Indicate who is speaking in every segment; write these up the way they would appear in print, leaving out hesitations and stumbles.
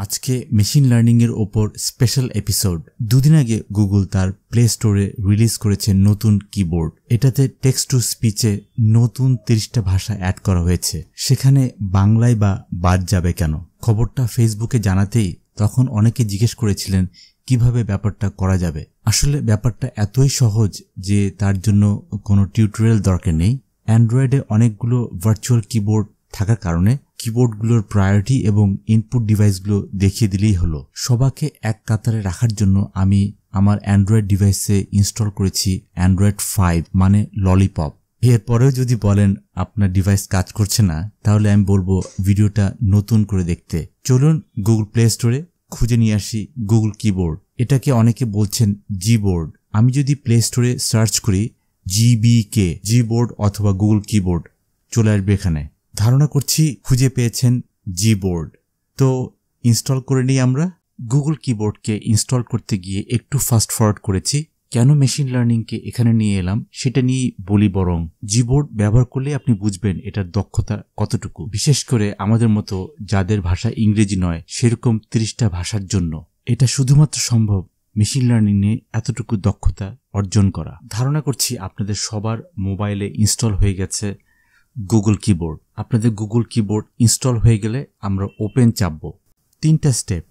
Speaker 1: আজকে machine learning এর ওপর স্পেশাল এপিসোড। দুদিন আগে গুগল তার প্লে স্টোরে রিলিজ করেছে নতুন কিবোর্ড। এটাতে টেক্সট টু স্পিচে নতুন 30টা ভাষা অ্যাড করা হয়েছে। সেখানে বাংলায় বা বাদ যাবে কেন? খবরটা ফেসবুকে জানাতেই তখন অনেকে জিজ্ঞেস করেছিলেন কিভাবে ব্যাপারটা করা যাবে। আসলে ব্যাপারটা এতই সহজ যে তার জন্য কোনো টিউটোরিয়াল দরকার নেই। অ্যান্ড্রয়েডে অনেকগুলো ভার্চুয়াল কিবোর্ড থাকার কারণে কিবোর্ডগুলোর প্রায়োরিটি এবং ইনপুট ডিভাইসগুলো দেখিয়ে দিলেই হলো। সবাইকে এক কাতারে রাখার জন্য আমি আমার অ্যান্ড্রয়েড ডিভাইসে ইনস্টল করেছি অ্যান্ড্রয়েড 5 মানে ললিপপ। এরপরেও যদি বলেন আপনার ডিভাইস কাজ করছে না, তাহলে আমি বলবো ভিডিওটা নতুন করে দেখতে। চলুন গুগল প্লে স্টোরে খুঁজে নিয়ে আসি গুগল কিবোর্ড। এটাকে অনেকে বলছেন জিবোর্ড। আমি যদি প্লে স্টোরে সার্চ করি জিবিকে, জিবোর্ড অথবা গুগল কিবোর্ড, চলে আসবে এখানে। ধারণা করছি খুঁজে পেয়েছেন জিবোর্ড। তো ইনস্টল করে নিই আমরা। গুগল কিবোর্ডকে ইনস্টল করতে গিয়ে একটু ফাস্ট ফরওয়ার্ড করেছি। কেন মেশিন লার্নিংকে এখানে নিয়ে এলাম সেটা নিয়ে বলি বরং। জিবোর্ড ব্যবহার করলে আপনি বুঝবেন এটার দক্ষতা কতটুকু, বিশেষ করে আমাদের মতো যাদের ভাষা ইংরেজি নয় সেরকম 30টা ভাষার জন্য। এটা শুধুমাত্র সম্ভব মেশিন লার্নিং নিয়ে এতটুকু দক্ষতা অর্জন করা। ধারণা করছি আপনাদের সবার মোবাইলে ইনস্টল হয়ে গেছে গুগল কিবোর্ড। আপনাদের গুগল কিবোর্ড ইনস্টল হয়ে গেলে আমরা ওপেন চাপবো। 3টা স্টেপ।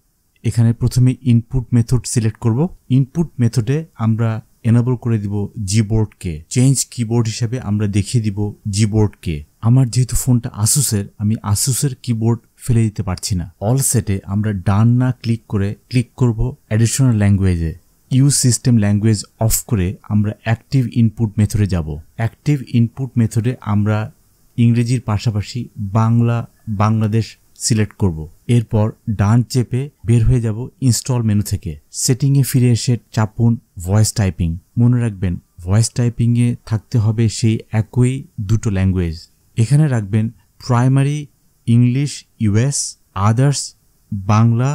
Speaker 1: এখানে প্রথমে ইনপুট মেথড সিলেক্ট করব। ইনপুট মেথডে আমরা এনেবল করে দিব জিবোর্ডকে। চেঞ্জ কিবোর্ড হিসেবে আমরা দেখিয়ে দিব জিবোর্ডকে। আমার যেহেতু ফোনটা আসুসের, আমি আসুসের কিবোর্ড ফেলে দিতে পারছি না। অল সেটে আমরা ডান না ক্লিক করে ক্লিক করব অ্যাডিশনাল ল্যাঙ্গুয়েজে। ইউজ সিস্টেম ল্যাঙ্গুয়েজ অফ করে আমরা অ্যাক্টিভ ইনপুট মেথডে যাব। অ্যাক্টিভ ইনপুট মেথডে আমরা ইংরেজির পাশাপাশি বাংলা, বাংলাদেশ সিলেক্ট করব। এরপর ডান চেপে বের হয়ে যাব ইনস্টল মেনু থেকে। সেটিংয়ে ফিরে এসে চাপুন ভয়েস টাইপিং। মনে রাখবেন ভয়েস টাইপিংয়ে থাকতে হবে সেই একই দুটো ল্যাঙ্গুয়েজ। এখানে রাখবেন primary English US, others Bangla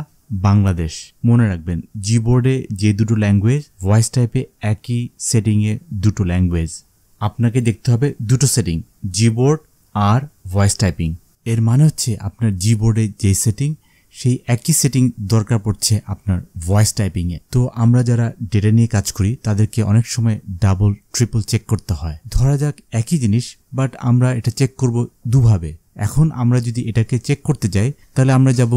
Speaker 1: Bangladesh. মনে রাখবেন জিবোর্ডে যে দুটো ল্যাঙ্গুয়েজ, ভয়েস টাইপে একই সেটিংয়ে দুটো ল্যাঙ্গুয়েজ। আপনাকে দেখতে হবে দুটো সেটিং, জিবোর্ড আর ভয়েস টাইপিং। এর মানে হচ্ছে আপনার জিবোর্ডে যে সেটিং সেই একই সেটিং দরকার পড়ছে আপনার ভয়েস টাইপিংয়ে। তো আমরা যারা ডেটা নিয়ে কাজ করি তাদেরকে অনেক সময় ডাবল ট্রিপল চেক করতে হয়। ধরা যাক একই জিনিস, বাট আমরা এটা চেক করব দুভাবে। এখন আমরা যদি এটাকে চেক করতে যাই তাহলে আমরা যাব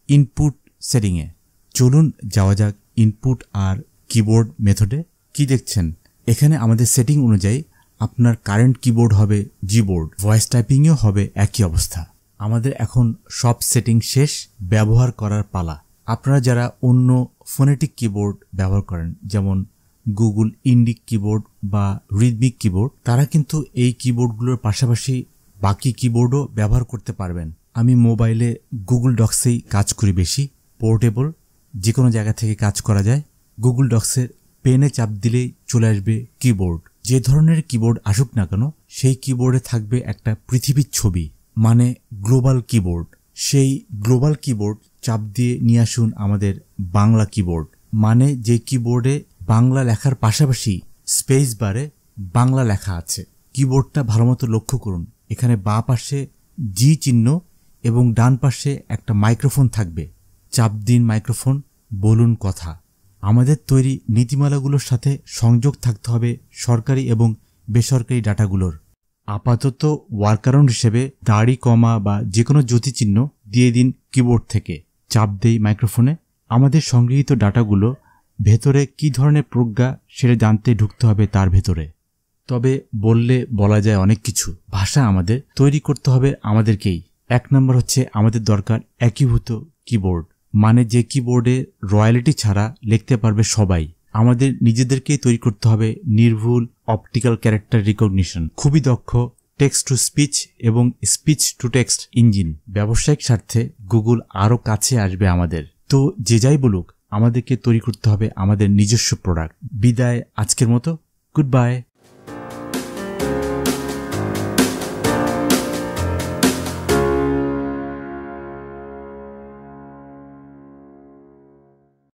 Speaker 1: ইনপুট সেটিংয়ে। চলুন যাওয়া যাক ইনপুট আর কিবোর্ড মেথডে। কি দেখছেন এখানে আমাদের সেটিং অনুযায়ী আপনার কারেন্ট কিবোর্ড হবে জিবোর্ড, ভয়েস টাইপিংও হবে একই অবস্থা। আমাদের এখন সব সেটিং শেষ, ব্যবহার করার পালা। আপনারা যারা অন্য ফোনেটিক কিবোর্ড ব্যবহার করেন, যেমন গুগল ইন্ডিক কিবোর্ড বা রিদমিক কিবোর্ড, তারা কিন্তু এই কিবোর্ডগুলোর পাশাপাশি বাকি কিবোর্ডও ব্যবহার করতে পারবেন। আমি মোবাইলে গুগল ডক্সেই কাজ করি বেশি, পোর্টেবল, যে কোনো জায়গা থেকে কাজ করা যায়। গুগল ডক্সের পেনে চাপ দিলেই চলে আসবে কিবোর্ড। যে ধরনের কিবোর্ড আসুক না কেন সেই কিবোর্ডে থাকবে একটা পৃথিবীর ছবি, মানে গ্লোবাল কিবোর্ড। সেই গ্লোবাল কিবোর্ড চাপ দিয়ে নিয়ে আসুন আমাদের বাংলা কিবোর্ড, মানে যে কিবোর্ডে বাংলা লেখার পাশাপাশি স্পেস বারে বাংলা লেখা আছে। কিবোর্ডটা ভালোমতো লক্ষ্য করুন। এখানে বাঁ পাশে জি চিহ্ন এবং ডান পাশে একটা মাইক্রোফোন থাকবে। চাপ দিন মাইক্রোফোন, বলুন কথা। আমাদের তৈরি নীতিমালাগুলোর সাথে সংযোগ থাকতে হবে সরকারি এবং বেসরকারি ডাটাগুলোর। আপাতত ওয়ার্কআরাউন্ড হিসেবে দাড়ি, কমা বা যে কোনো জ্যোতিচিহ্ন দিয়ে দিন কিবোর্ড থেকে। চাপ দেই মাইক্রোফোনে। আমাদের সংগৃহীত ডাটাগুলো ভেতরে কি ধরনের প্রজ্ঞা সেটা জানতে ঢুকতে হবে তার ভেতরে। তবে বললে বলা যায় অনেক কিছু। ভাষা আমাদের তৈরি করতে হবে আমাদেরকেই। 1 নম্বর হচ্ছে আমাদের দরকার একীভূত কিবোর্ড, মানে যে কিবোর্ডে রয়্যালিটি ছাড়া লিখতে পারবে সবাই। আমাদের নিজেদেরকেই তৈরি করতে হবে নির্ভুল অপটিক্যাল ক্যারেক্টার রিকগনিশন, খুবই দক্ষ টেক্সট টু স্পিচ এবং স্পিচ টু টেক্সট ইঞ্জিন। ব্যবসায়িক স্বার্থে গুগল আরও কাছে আসবে আমাদের। তো যে যাই বলুক, আমাদেরকে তৈরি করতে হবে আমাদের নিজস্ব প্রোডাক্ট। বিদায় আজকের মতো, গুড বাই।